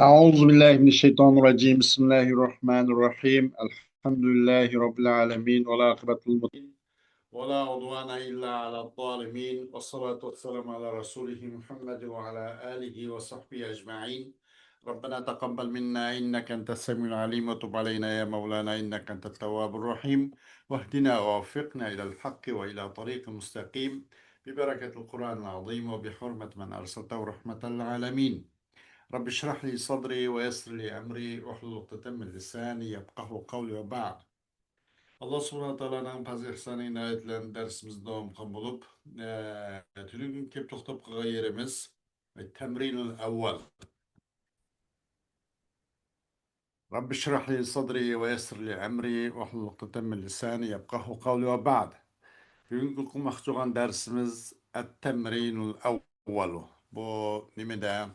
أعوذ بالله من الشيطان الرجيم بسم الله الرحمن الرحيم الحمد لله رب العالمين والعاقبة للمتقين ولا عدوان إلا على الظالمين والصلاة والسلام على رسوله محمد وعلى آله وصحبه أجمعين. ربنا تقبل منا إنك أنت السميع العليم وتب علينا يا مولانا إنك أنت التواب الرحيم واهدنا ووفقنا إلى الحق وإلى طريق مستقيم ببركة القرآن العظيم وبحرمة من أرسلته رحمة للعالمين. رب اشرح لي صدري ويسر لي أمري واحلل عقدة من لساني يفقهوا قولي وبعد. Allah subhanahu ta'ala'nın paz ihsanı inayetlerini dersimiz devam bulup tülün kep toxtab qalgan yerimiz temrinul evvel. Rabbi şrah li sadri ve yessir li emri ve hlul uqdatan min lisani yafqahu qawli ve ba'd. Bugün qılmoqchi olan dersimiz et-temrinul evvel. Bu nimede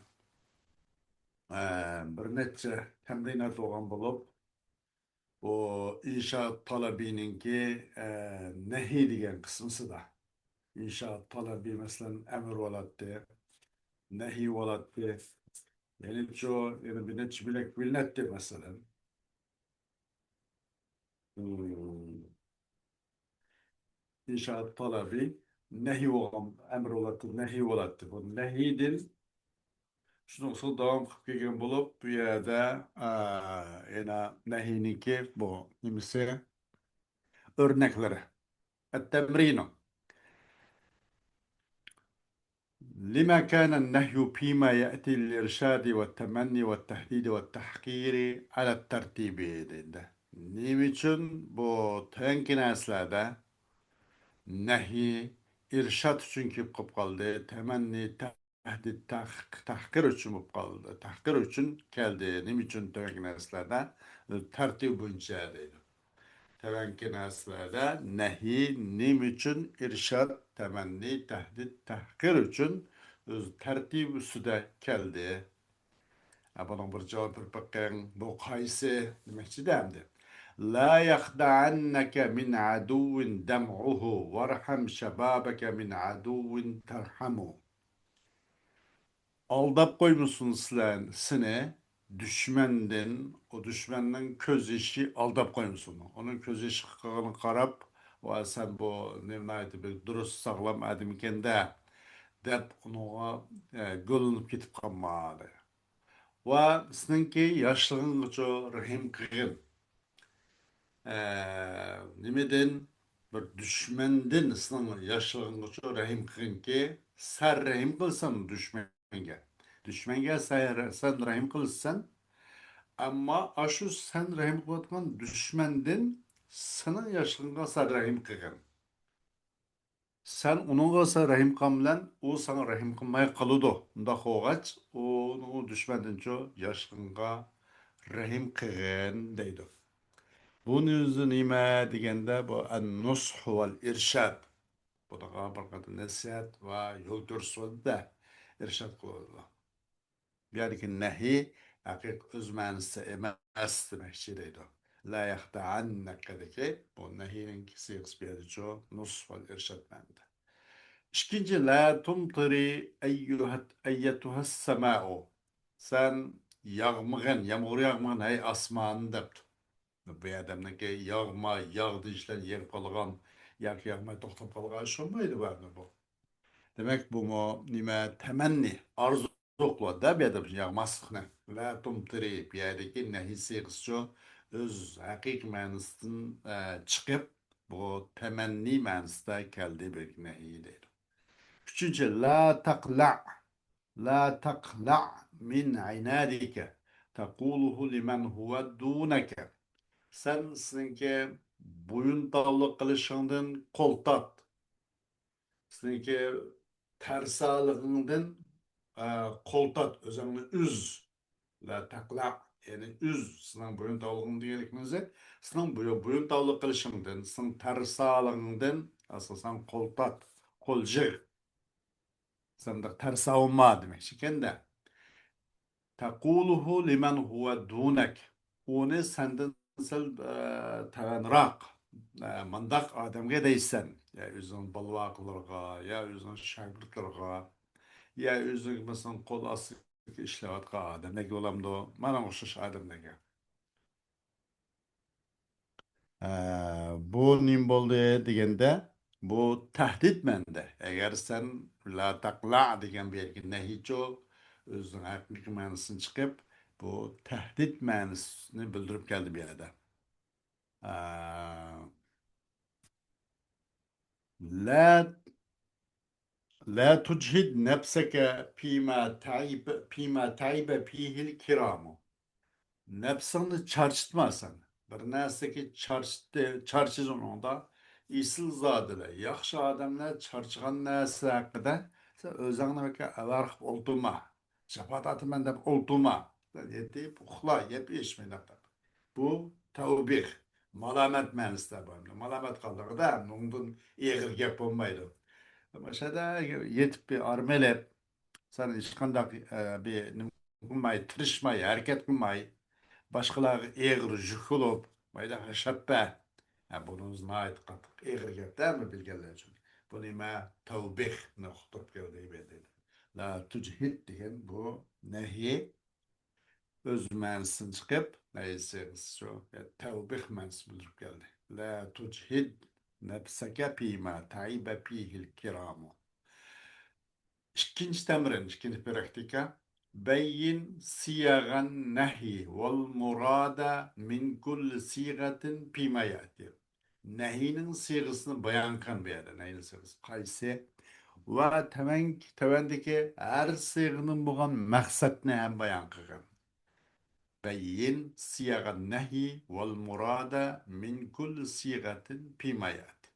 bir neçe temrinat olgan bulup bu inşaat talebininki nehi degan kısmısı da. İnşaat talebi mesela emir olattı, nehi olattı. Yani çoğu yani bir neçe bilek bilnetti mesela. İnşaat talebi nehi olan emir olattı, nehi olattı. Bu nehidin şunu sonra devam kılıp gelgen bulup bu yerde yani nehininki bu nimisi örnekleri. Et-temrinu. لما كان النهي فيما يأتي للإرشاد والتمني والتهديد والتحقير على الترتيب dedi. Niçin bu tenkin aslada nehi irşad için kip kaldı, temenni tehdit tahkir için kip kaldı, tahkir için geldi. Niçin tenkin aslada tertib bunca dedi. Tevenkin aslada nehi niçin irşad, temenni, tehdit, tahkir için tertib üstüde geldi. Bunun bir cevap bir bakın bu kaysi demekçi demdi. La yakhda'anneke min aduvin dem'uhu varham şebabeke min aduvin terhamu. Aldap koymuşsun seni düşmenden, o düşmanın köz işi aldap koymuşsun. Onun köz işi karap ve sen bu nevnaydı bir dürüst sağlam adım iken de dep ona gölünüp gitip kalmadı. Ve sizinki yaşlığın gıcı rahim kığın. Nimeden bir düşmenden senin yaşlığın gıcı rahim kığın ki sen rahim kılsan düşmenge. Düşmenge sen rahim kılsan ama aşu sen rahim kılatan düşmenden senin yaşlığına sen rahim kığın. Sen onunla sen rahim kılman, o sana rahim kılmaya kalıdı. Onda hoğaç, o düşmenden çok yaşlığına rahim kığın deydi. Bunun yüzü nime degende bu en-nush vel irşad. Bu da bir kadar nasihat ve yol gösterisi de irşad kılıyor. Yani nehi hakik öz manisi emas demekçi deydi. La yahda'anneke deki bu nehinin siyasi bir adı çok nush vel irşad bende. İkinci la tumtiri eyyetuhas sema'u. Sen yağmağın, yağmur yağmağın hey asmanın depti. Bu adamdaki yağdı işler yer kalgan, yağmaya toxtab kalgan şunmaydı bu. Demek bu mu nime temenni, arzu yokla da bir adam yağmaslıkla. La tumtiri bir yerdeki nehisi kısçı öz hakik manısından çıkıp bu temenni manısında geldi bir nehidir. Üçüncü la takla min inadike tekuluhu limen huve duneke. Sen sizinki boyun dağlı kılışından koltat. Sizinki tersalığından koltat. Özellikle üz. La takla. Yani üz. Sizin boyun dağlığını diyelikmenize. Sizin boyun dağlı kılışından, sizin tersalığından asasen koltat. Kolcık. Sen de tersavunma demek. Şekende. Tekuluhu limen huve dunek. Onu senden sel tavanrak. Mandak adamga deysen. Ya özün balvaqlarga, ya özün şagirdlarga, ya özün mesela kol ishlayotgan odamlarga bo'lamdi, mana o'xshash odamlarga. Bu nim bo'ldi deganda, bu tahdid menda. Agar sen la taqla degan belgi nahicho o'zining haqiqiy ma'nosini chiqib, bu tahdid ma'nosini bildirib keldi bu yerda. Ee, La لا تجهد نفسك فيما تعب فيه الكرام. Nefsini çarçıtmasan. Bir nerseki çarçıcın onda isil zadile. Yaxşı adamlar çarçıgan nersi hakkında sen özüne baka avarıp oldurma. Çapat atımen dep oldurma. Deyip uxla, yep içmeyin. Bu tevbih. Malamet mənisi de var. Malamet kaldığı da ondan eğir gep olmaydı. Mesela yetip bir armelep sen hiç kandak bir nima qilmay, tirishmay, harakat qilmay, boshqalarga egri yuk bo'lib, mayda shappa. Bunimiz nihoyat qattiq egri gaplarmi bilganlar uchun. Bu nima tavbih nuqtab keldi. La tujhid degan bu nahiy o'z ma'nosidan chiqib, naysi shu tavbih ma'nosi bildirib keldi. La tujhid nafsaka fima taiba fihil kiramu. İkinci temrin, ikinci praktika. Beyin siyagan nehi vel murada min kulli sigatin pima yati. Nehinin sigasını bayan kan bir yerde. Nehinin sigası. Kaysi. Ve tevendeki her siganın bulan maksat ne hem bayan kıgan. Beyin siyagan nehi vel murada min kulli sigatin pima yati.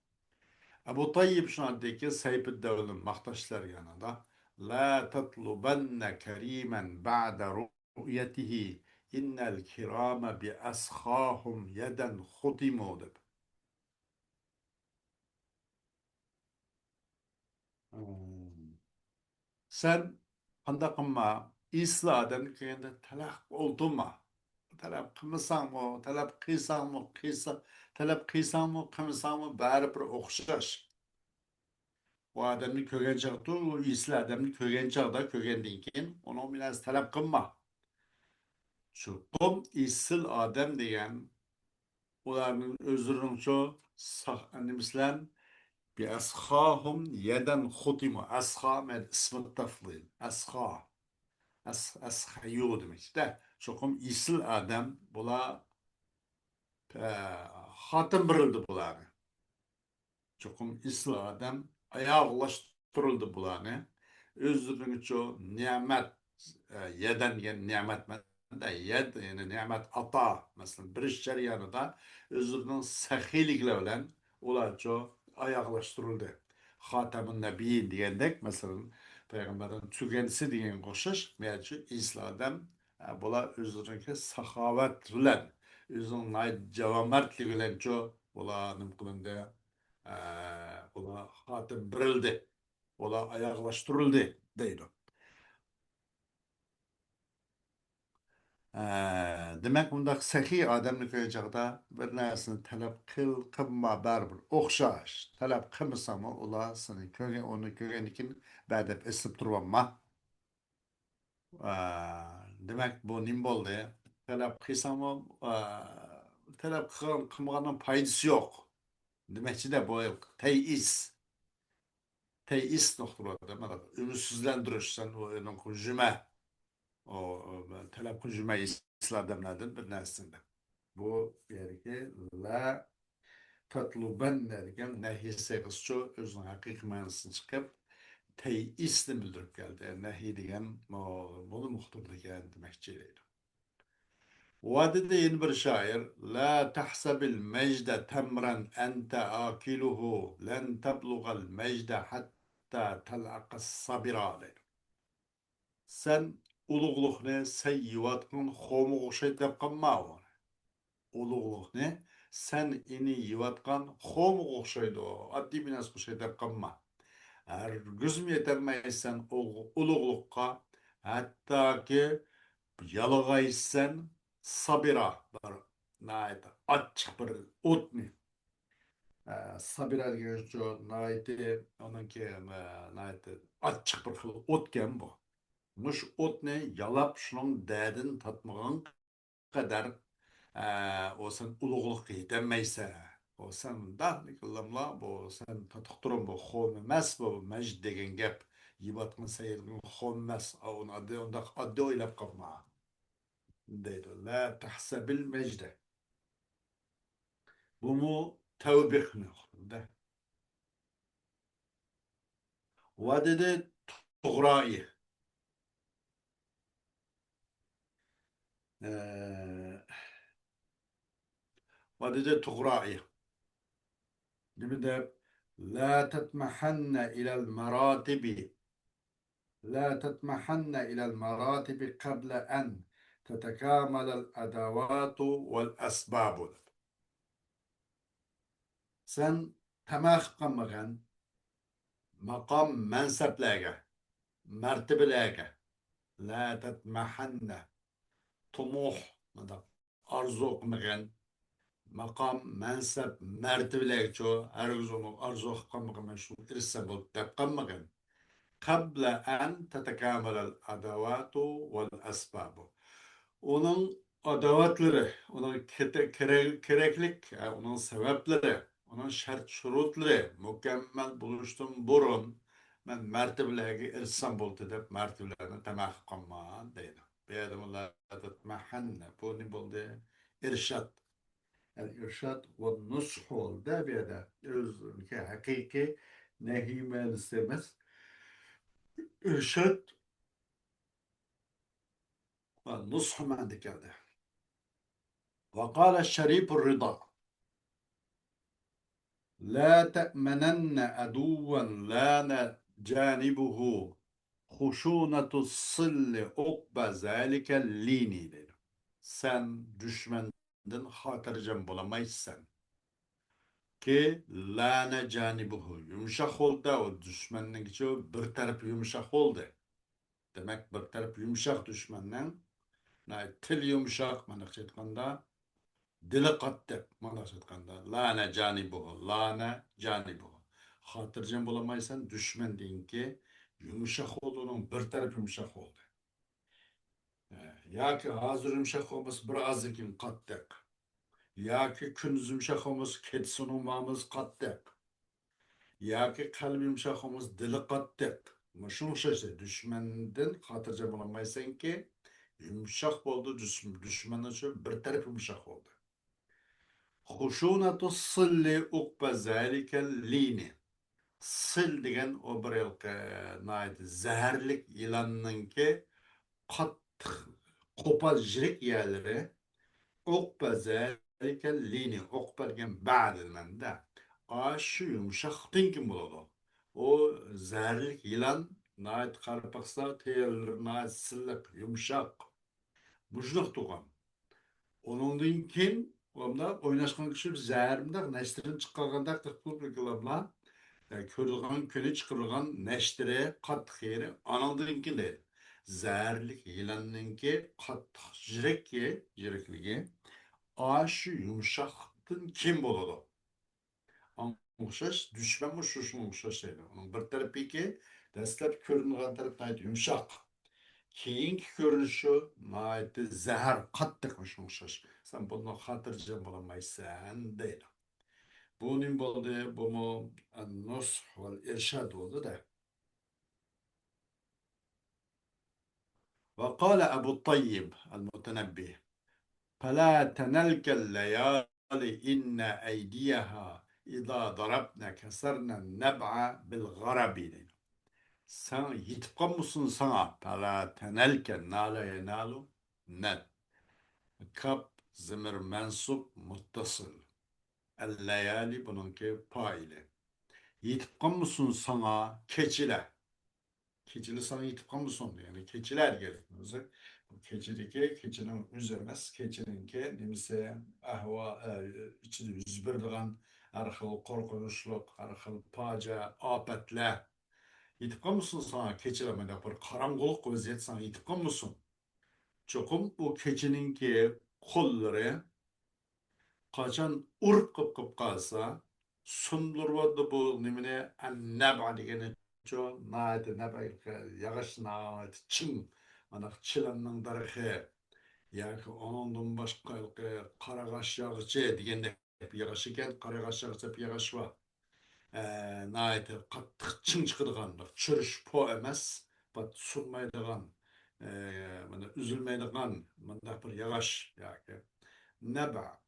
Ebu Tayyip şuandaki Seyfettin'in maktaşlar yanında La tatlubenne kerimen ba'de ru'yetihi innel kirame bi ashahum yeden hutimu deb. Sen handakımma İsa'dan köyünde talak olduma. Talep kımısan mı, talep kıysan mı, talep kıysan mı, kımısan mı, bari bir okşaş. O adamni ko'rgan chaqda u esli odamni ko'rgan chaqda ko'rgandan keyin uni biraz talab qilma. Shu qum esil odam degan ularning o'zlarinincha nimislan bi ashahum yadan xutimu asha med ismi tafdil asha ashayu demekda. Shu qum esil odam bular xotin birildi bularni. Çokum isla adam ayaklaştırıldı bulanı. Özünün çoğu nimet yeden yani nimet de yed yani nimet ata mesela bir iş jarayonu da özünün sahilikle bilen ular çoğu ayaklaştırıldı. Hatemin Nebiyin diyendek mesela Peygamberin tügenisi diyen koşuş mevcut isla adam bular özünün sahavet bilen özünün cavamertlik bilen çoğu bular nimkılında ola hatim birildi. Ola ayaklaştırıldı deydi. Demek bundaq sahiy odamni ko'rganda bir narsani talab qilma baribir o'xshash. Talab qilmasam ular seni ko'rgan uni ko'rgandan keyin badab eslab turibman. Demak bu nim bo'ldi. Talab qilsam talab qilmaganning foydasi yo'q. Demakchida bu teis. Teist noktalarda mana ümitsizlendiriş sen o cüme o telefon cüme İslam'dan bir nersinde. Bu yerki la tatluben derken nehi segizço özünün hakiki manasını çıkıp teistle bildirip geldi. Yani nehi degen bunu muhtemelen yani demekçiydi. Vadide yeni bir şair La tahsabil mecde temren ente akiluhu len tablugal mecde hatta talaqas sabira deydi. Sen ulug'luqni sen yivatqın xomu o'xshay deb qolma uni. Ulug'luqni sen ini yivatqan xomu o'xshaydi. Oddiy bir narsa o'xshay deb qolma. Hargizm yetermaysan ulug'luqqa hattoki yalag'aysan sabira bir nayda achchiq bir o'tni sabira degan shu nayda onunki nayda achchiq bir xil o'tgan bu mush o'tni yalab shuning dadin tatmagan qadar o sen ulug'liqqa yetolmaysan. O sen undaqmi qillamla, bu sen tatuqtirin bu xon emas, bu majd degan gap. Yibatqin sayilgin xon emas, uni undaq oddiy o'ylab qolma. deydi. La tahsabil mecde. Bu mu tevbih ne? Ve dedi tuğrayı. Ve dedi tuğrayı. Gibi de la tetmehenne ilel meratibi. La tetmehenne ilel meratibi kable en tetekamel edavatu vel esbabu. Sen temah kılmagan makam menseplerge, mertebelerge la tetmehenne طموح arzu qilmagan maqom mansab martabalarga cho hargiz uni arzu qilmagan shu irsa bo'lib deb qolmagan qabla an tatakamala al adavatu val asbabu onun adavatlari uning keraklik uning sabablari uning shart shurutlari mukammal bo'lishdan burun man martabalarga irsan bo'ldi deb martabalarni tamah qilman deydi. بيادم لا تتمحن بوني بولدي إرشاد الإرشاد والنصح ده بيدا حقيقي نهي ما نستمس إرشاد والنصح ما عندك هذا. وقال الشريف الرضا لا تأمنن عدوا لان جانبه خشونة الصل عقب ذلك الليني dedi. Sen düşmenden hatırcam bulamaysan ki lane canibuhu yumuşak oldu o düşmanın içi bir tarafı yumuşak oldu. Demek bir tarafı yumuşak düşmanın til yumuşak manası etkanda dili kattık manası etkanda lane canibuhu lane canibuhu hatırcam bulamaysan düşman deyin ki yumuşak olduğunun bir tarafı yumuşak oldu. Yoki hozir yumshoq olmiz birozdan keyin qattiq yoki kunduz yumshoq olmiz ketsin umamiz qattiq yoki qalbi yumshoq olmiz dili qattiq shunga o'xshaydi dushmandan xotirjam bo'lolmaysanki yumshoq bo'ldi dushman uchun bir taraf yumshoq bo'ldi xushunatu silli uqba zalika lini sil degan o bir zaharlik yilanningki qattiq qo'pol yirik yerlari uqba zalika lini uqba degan ba'd demanda shu yumshoqdan kim bo'ladi o zaharlik yilon qarab baqsa terlar silliq yumshoq mujliq tug'an uningdan keyin o'ynashgan kishi zaharmda nashtidan chiqqanda qilib ko'rilgan kuni chiqarilgan nashtiri qattiq yeri anandan keyin deydi zaharlik yılanınki qattiq yirikligi shu yumshoqdan kim bo'ladi o'xshash dushmanmi shunga o'xshash deydi uning bir tarafiki dastlab ko'ringan taraf yumshoq keyingi ko'rinishi zahar qattiq shunga o'xshash sen buni xotirjam bo'lolmaysan deydi bu nim bo'ldi bu nush va irshad bo'ldi-da. وقال أبو الطيب المتنبي فلا تنلك الليالي إن أيديها إذا ضربنا كسرنا النبع بالغرب sen yitip kalmışsın sana فلا تنلك نال ينال ند kap zimir mensup muttasıl الليالي bununki faili yitip kalmışsın sana keçile keçili sana yitip kalmışsın yani keçiler gelir. Keçideki keçinin üzemez, keçininki nimse ahva içinde yüz berdiğen her xil korkunçluk, her xil paca, afetler. Yetip kalmışsın sana keçilemede bir karanlık vaziyet sana yetip kalmışsın. Çokum bu keçininki kolları kaçan urk kıp kalsa sundurvadı bu nimine annab degeni 저 나한테 내가 이렇게 야가시 나한테 칭 만약 칠한ның darıхы яки онундан башка карагаш ягычы дегенде ягаш экен карагаш ягычы ягаш бар наайты каттык чың чыгыдыган чүрүш по эмес бат сунмайдыган мына үзүлмейдыган мындай бир ягаш яки неба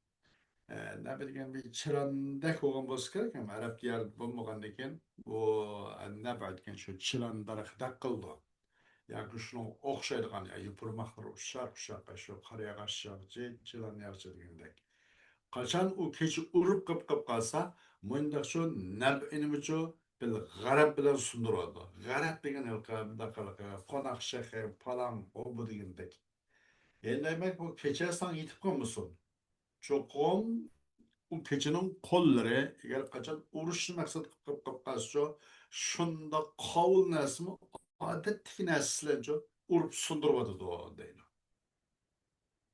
nebi degan bir chilondek bo'lgan bo'lsa kerak ham arab diyar bo'lmagandan keyin bu naba degan shu chilon daraxtdak qildi yoki shunga o'xshaydigan yupurmoqlar ushaq ushaq shu qora yog'och yog'chi chilon yog'chi degandek qachon u kecha urib qilib qolsa mundaq shu nab inimichu bil g'arab bilan sundiradi g'arab degan qo'noq shahar palon o bu degandek endi demak bu kecha san yetib qolmasin cho'qim u keçinin kolları eğer kaçan uruşlu maksat kıp kalsın şunda kavul nesmi adetteki neslence urup sundurmadı da değil.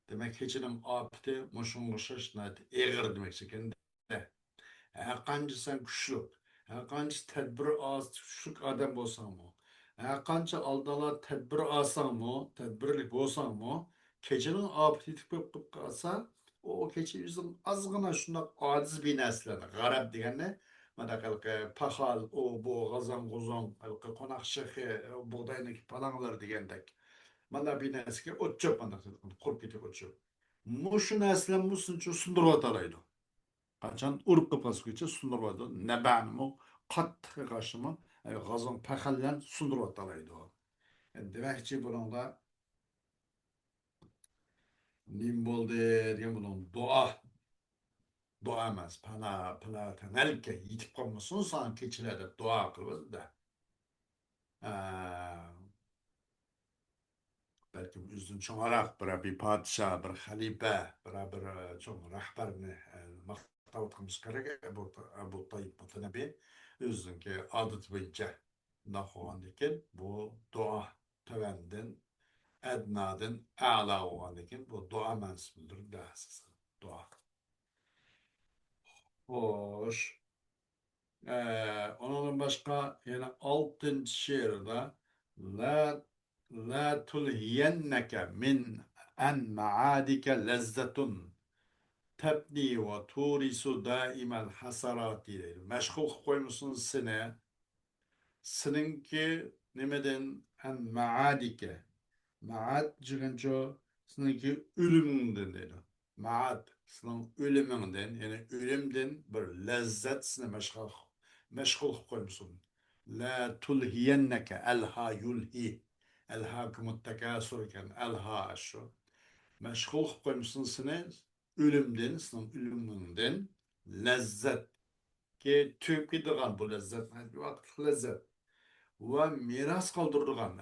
Demek keçinin apti muşunlaşış nati eğer demek şekilde. Qancha sen kuchli qancha tadbir kuchli odam bo'lsangmi qancha oldala tadbir olsangmi tadbirli bo'lsangmi kechaning opiti yetib qolib qolsa u kecha o'zing ozgina shundoq ojiz bir narsalarni g'arab deganda mana paxal u bu g'azon g'uzon qo'noq shixi bug'doyniki palanglar degandek mana bir narsaga o'tchop mana qurib ketib o'tchop mushu narsalar musuncha sundirib atalaydi qachon urib qilib sundiradi nabanimi qattiq qashimi g'azon paxallan sundirib demakchi bunga nim bo'ldi degan buning duo emas pana tanalga yetib qolmasin san kechalarda duo qilibdi belki o'zidan cho'ngroq bir podsho bir xalifa bir cho'ng rahbarni maqtayotganimiz kerak bu Tayyip Mutanabbi o'ziniki odat bo'yicha bundoq bo'lgan ekan bu duo tovandan adnadan a'lo bo'lgan ekan bu duo mansubidir duo xo'sh ondan başka yani altın şiirde la tulhiyenneke min en maadike lezzetun tebni ve turisu daimel hasarati deydi. Meşgul koymuşsun seni. Seninki nemeden en maadike. Maad çıkınca seninki ölümünden deydi. Maad senin ölümünden yani ölümden bir lezzet seni meşgul koymuşsun. La tulhiyenneke elha yulhi. Elha kımuttakasur iken elha şu. Meşgul koymuşsun seni ölümden, senin ölümünden lezzet ki tüyüp gidiyorgan bu lezzet. Bir vakit lezzet. Ve miras kaldırdıgan,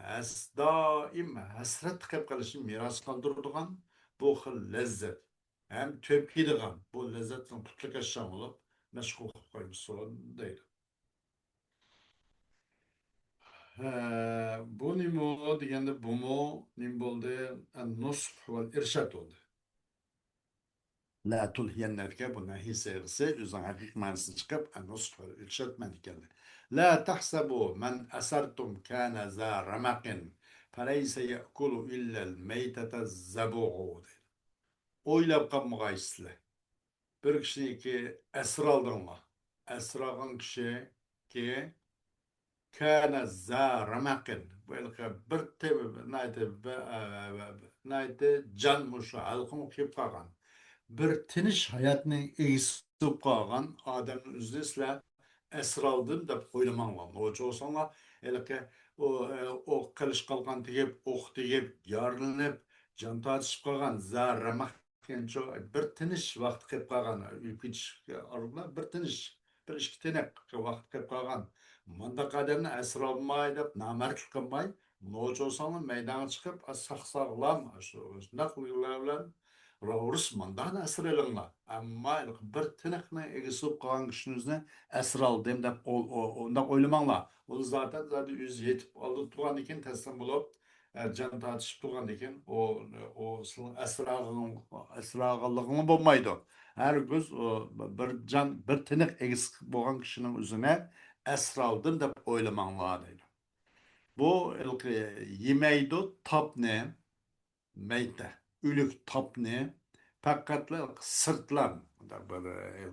daim hasret kıp kalışın miras kaldırdıgan bu xil lezzet. Hem tüyüp gidiyorgan bu lezzetin putluk eşyan olup meşgul koymuşsun değil. Bu nimo degende bu mu nim boldu en nusf vel irşad oldu. La tulhiyenneke bu nahi sevgisi yüzden hakik manasını çıkıp en nusf vel irşad men geldi. La tahsabu men asartum kana za ramakin feleyse ye'kulu illel meytete zabu'u. Oylap kalmagaysızlar. Bir kişi ki esir aldın mı? Esir algan kişi ki kana za ramakin böyle bir tebe nayte can muşu halkın okuyup kalgan bir tiniş hayatını eğisip kalgan adamın üzerine esir aldım da oylaman var. O çoğusanla elke o kılıç kalkan deyip ok deyip yarlanıp can tartışıp kalgan za ramak bir tiniş vaqt kep kalgan ülküç arılar bir tiniş bir işki tenek vaqt kep kalgan Manda kademni esir almay deb namertlik qilmay no'josonni maydonga chiqib saq-sog'lom shundoq bilan urus mandani esir alinglar ammo bir tiniqni egisib qolgan kishimizni esir oldim deb undaq o'ylamanglar u zaten o'zi yetib oldi turgan ekan taslim bo'lib jon tortishib turgan ekan u sizning esir olganligini bo'lmaydi har bir jon bir tiniq egisi bo'lgan kishining o'zini esir aldım deb o'ylamanglar deydi. Bu yemeydi tapni, meyte, ülük tapni, fakatla sırtlan, da böyle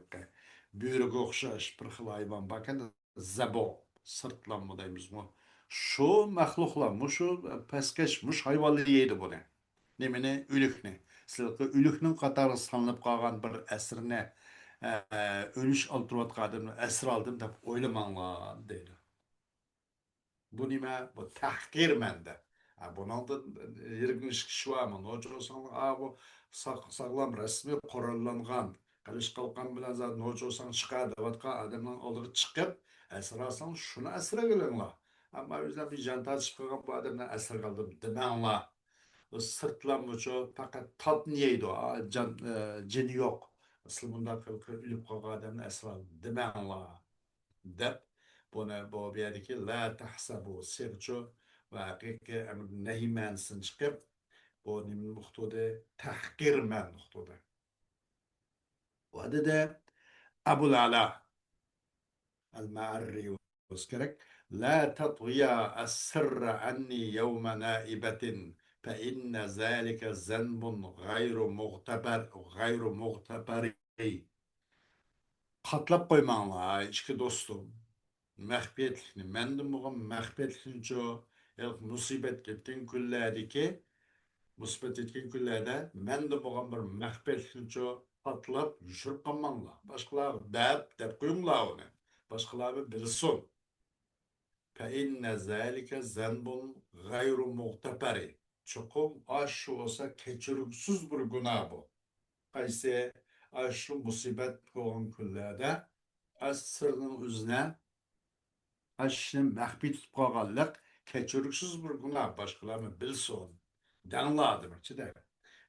büyürük okşaş bir xil hayvan bakın, zebo, sırtlan mı deymiz mi? Şu mahluklar, mu şu peskeşmiş hayvanlı yeydi bunu. Nemini ülükni. Silki ülüknün katarı sanılıp kalgan bir esirine ölüş aldırıp esir aldım da oylamanglar deydi. Bu nima? Bu tahqir menda. Bundan yirginish kishi bormi? Nojo'san, bu sog'lom rasmiy qurollangan qilish qalqon bilan zot nojo'san chiqadi. Vatqa odamdan oldirib chiqib, asrasan shuni asragalanglar. Ammo o'zlar bir jon tortishib qolgan bu odamdan asir qoldim demanglar. O sırtlanmışı fakat tat niyeydi o? Cini yok. Asıl bundan ölüp kalkan adamın esrar demanglar. Deb bu yerdeki la tahsabu sirçu ve hakiki nehi mansin çıkıp bu nimin muhtuda tahkir man muhtuda. O adı da Abul Ala al-Ma'arri gerek. La tatwiya as-sirra anni yevme naibetin fe inne zâlike zenbun gayru muğtabari. Katlap koymağınla içki dostum. Mahbetlikni, mendim buğum mahbetlikni ço, musibet ketken küllerdeki, musibet etken küllerde, mendim buğum bir mahbetlikni ço, patlap, yüşürüp kalmanla. Başkalar dep koyumla onu. Başkalar bilsin. Fe inne zâlike zenbun gayru muğteperi. Çokum aşı olsa keçiriksiz bir günah bu. Kayse aşı musibet koğun küllerde, az sırrının üzerine Aşını mahbi tutup kalganlık keçiriksiz bir günah başkalarını bilsin. Denla demekçi de.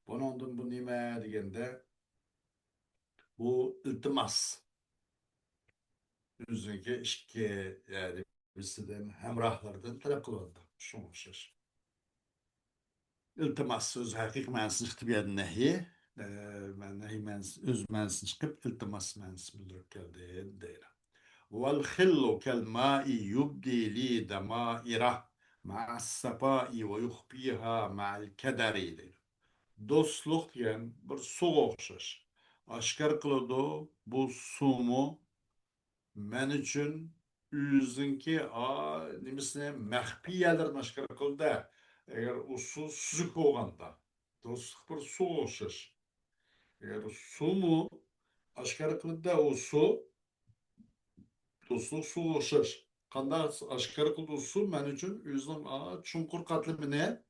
Bunun bu nime degende bu iltimas. Yüzünki işki yani bizden hemrahlardan talep kılındı. Şunu şaş. İltimas söz hakik mensini çıktı bir yerden nehi. Ben nehi öz mensini çıkıp iltimas mensini bildirip geldi değil. والخل كالماء يبدي لي دمائره مع الصفاء ويخفيها مع الكدر deydi. Dostluk diyen bir su okşaş. Aşkar kılıdı bu sumu men için yüzünki nimisine mehbi yerlerin aşkar kıldı. Eğer o su süzük olganda dostluk bir su okşaş. Eğer su mu aşkar kılıdı o su dostluk su okşaş. Kanda aşkarı kıldığı su men için yüzün çunkur katlimine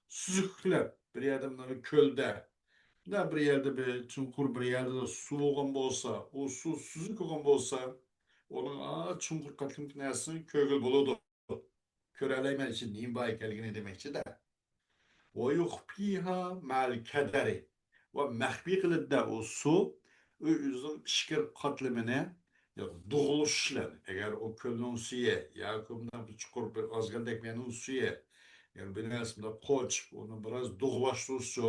süzüklep bir yerde böyle kölde ne bir yerde bir çunkur bir yerde de su olgan bolsa o su süzük olgan bolsa onun çunkur katlimine kögül buludu. Köreleymen için neyin bağ ekelgini demekçi de. ويخفيها مع الكدر ومخفي قلده o su özün şikir katlimine doğuluşlar. Eğer o kölün suyu ya kumdan bir çukur bir azgal ekmeğinin suyu yani benim aslında koç onu biraz doğulaştırırsa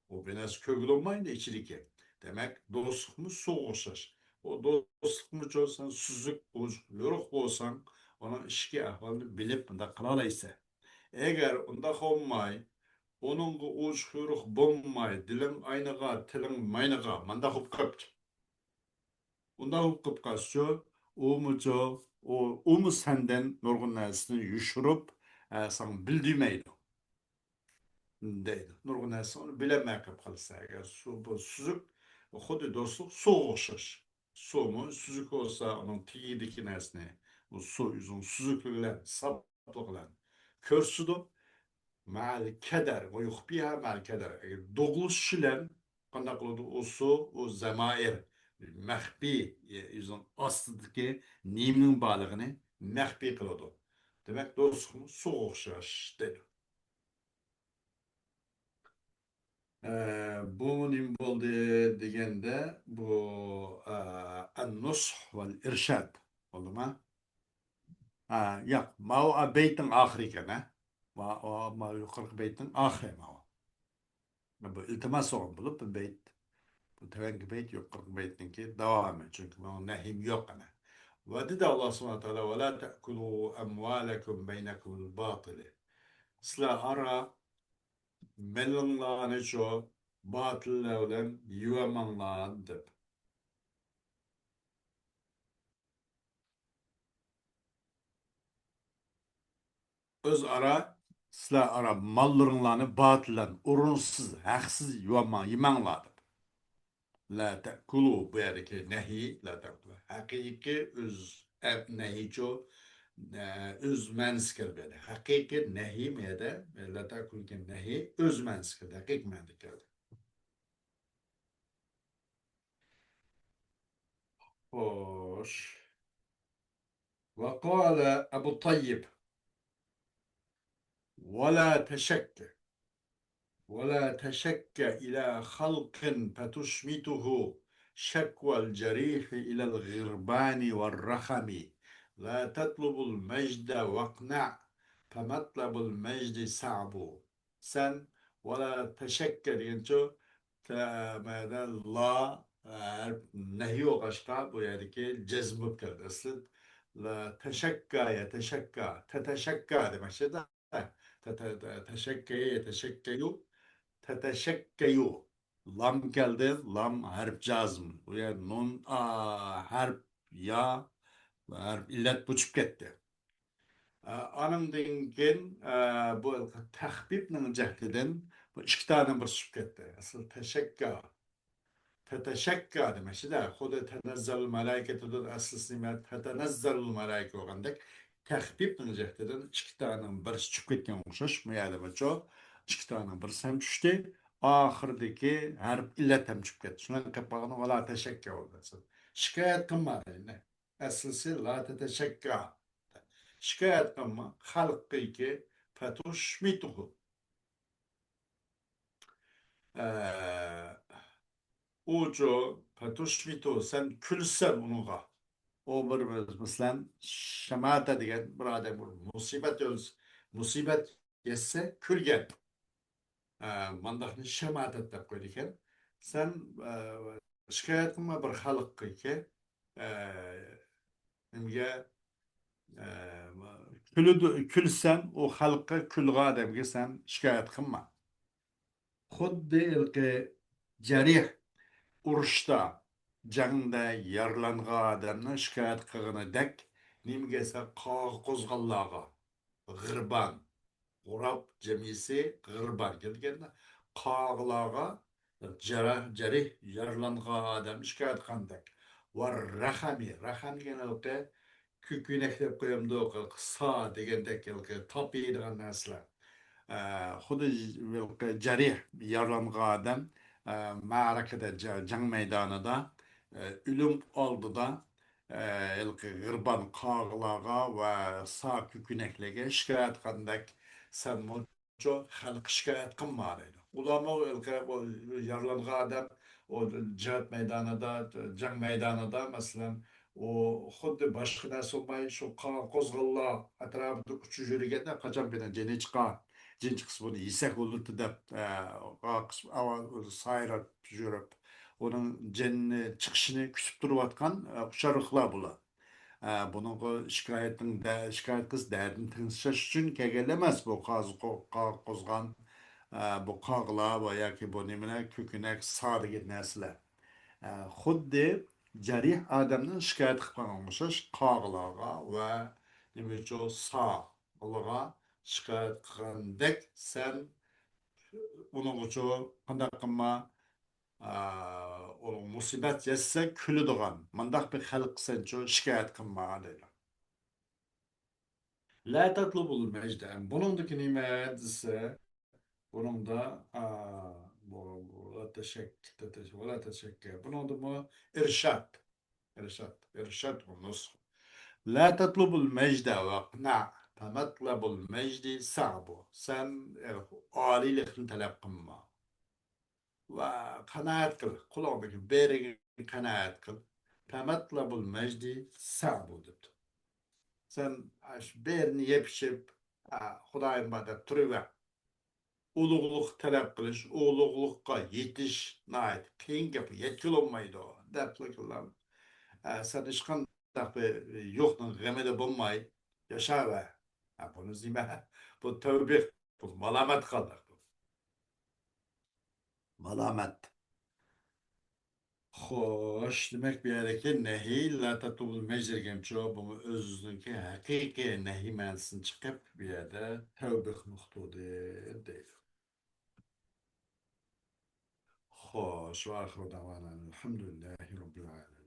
o biraz kögül olmayın da içirike. Demek dostlukmuş soğuşlar. O dostlukmuş olsan süzük yoruk olsan onun işki ahvalini bilip de kılalaysa. Eğer onda olmay onun bu uç kuyruk bulmay, dilin aynağa, tilin maynağa, manda hupkaptı. Unda hupkapkasçı, o mu senden nurgun nesini yuşurup, san bildirmeydi. Deydi. Nurgun nesini onu bilemeye kapkalsa, eğer su bu süzük, xudu dostluk su okşaş. Su mu, süzük olsa onun tiyidiki nesini, bu su yüzün süzüklükler, saplıklar, körsüdü. Ma'al keder ve yuhbiha ma'al keder. Doğuluşuyla kandak oldu o zemair mehbi yüzün aslındaki nimin balığını mehbi kılıyordu. Demek dostum su okşaş dedi. Bu nim oldu degende bu an-nush vel irşad oldu mu? Yok, ma o beytin ahiri kana. Ma yukarı beytin ahiri ma o. Bu iltimas olun bulup bu beyt. Bu tevenki beyt yok, 40 beytinki devamı. Çünkü bunun nehim yok ana. Ve dedi Allah subhanahu teala ve la te'kulu emvalekum beynekum batile. Sıla ara melonlarını çok batıllardan yuvamanlar dep. Öz ara sıla ara mallarını batıldan urunsuz, haksız yuvaman yemanlar dep. La te'kulu bu yerdeki nehi la te'kulu. Hakiki öz nehi çok öz menskil böyle. Hakiki nehi miyede la te'kulu ki nehi öz menskil. Hakik menskil. Hoş. وقال أبو الطيب ولا تشك ولا تشك إلى خلق فتشمته شكوى الجريح إلى الغربان والرخم لا تطلب المجد واقنع فمطلب المجد صعب سن ولا تشك دينشو ماذا الله نهي وقشقاب يعني كي جزم بكرد أصل لا تشكى يتشكى تتشكى demek şey de teşekküye yeteşekküyü teteşekkeyu. Lam geldi. Lam harf cazm. Buraya nun harf ya harf illet buçuk gitti. Anın dengen bu tahbibnin cehdiden bu iki tane bir çıkıp gitti. Asıl teşekkür. تتشكى ماشي ده خود تنزل الملائكة تدل أساس ما تتنزل الملائكة وعندك تخفيف من جهتين çıktanın bir çıkıp ketken okşaş mı yani bu çok çıktanın bir sem düştü ahırdaki her illet hem çıkıp ketdi şunun kapağını valla teşekkür oldu şikayet kılma yani esası la teşekkür şikayet kılma halkı ki fetuş mituhu ucu fetuş mitu sen külsen onuğa o bir mesela şemata diyen bir adam musibet öz musibet yetse külgen mandakni şemata da koyarken sen şikayet kılma bir halık ki nimge külsen o halka külga adamge sen şikayet kılma xuddi ilki jarih urushda jangda yaralangan odamni shikoyat qilganidek nimgasa qog'i qo'zg'allarga g'irban g'urab jamisi g'irban kelganda qog'larga jarih yaralangan odamni shikoyat qilgandek va raham degan kuykunak deb qo'yamdi qissa degandek topiydigan narsalar xuddi jarih yaralangan odam ma'rakada jang maydonida o'lim oldida g'irban qog'larga va sağ kukunaklarga shikoyat qilgandek sanmoqchi xalq shikoyat qilmadi ularni yaralangan odam o cihat maydonida jang maydonida masalan o xuddi boshqa narsa bo'lmay shu qo'zg'ollar atrofida uchib yurganda qachon bilan jini chiqqan jin chiqsa buni yesak bo'lurdi deb sayrab yurib uning jinni chiqishini kutib turayotgan uchariqlar bular buning shikoyat qilish dardini tinshash uchun kelgan emas bu qo'zg'an bu qog'lar va yoki bu nimalar ko'kinak sa degan narsalar xuddi jarih odamni shikoyat qilib qolgan o'xshash qog'larga va nima uchun sog'lig'a shikoyat qilgandek sen uning uchun qanday qilma o musibat yetsa kuladigan mandaq bir xalq senchu shikoyat qilma deydi la tatlubul majda buningdiki nima desa buningda bu teşekkür buningda bu irshad irshad bu nusx la tatlubul majda vaqna famatlabul majdi sa'bu sen oliylikni talab qilma va qanoat qil quloqdagi beriga qanoat qil tamatlabul majdi sabu debdi sen shu berini yepishib xudoyim bor deb turaver ulug'liq talab qilish ulug'liqqa yetish qiyin gap yetkilolmaydi deb sen hech qanday bir yoktan gemi bulmay yaşa be. Ha, bunu zime bu tövbe bu malamet kaldı. Malamet. Xoş, demek bir yerdeki nehi la tatubul mecrgem çoğubumu özüzdünki hakiki nehi mensin çıkıp bir yerde tevbik muhtudu değil. Xoş, ve ahir davanan elhamdülillahi rabbil alemin.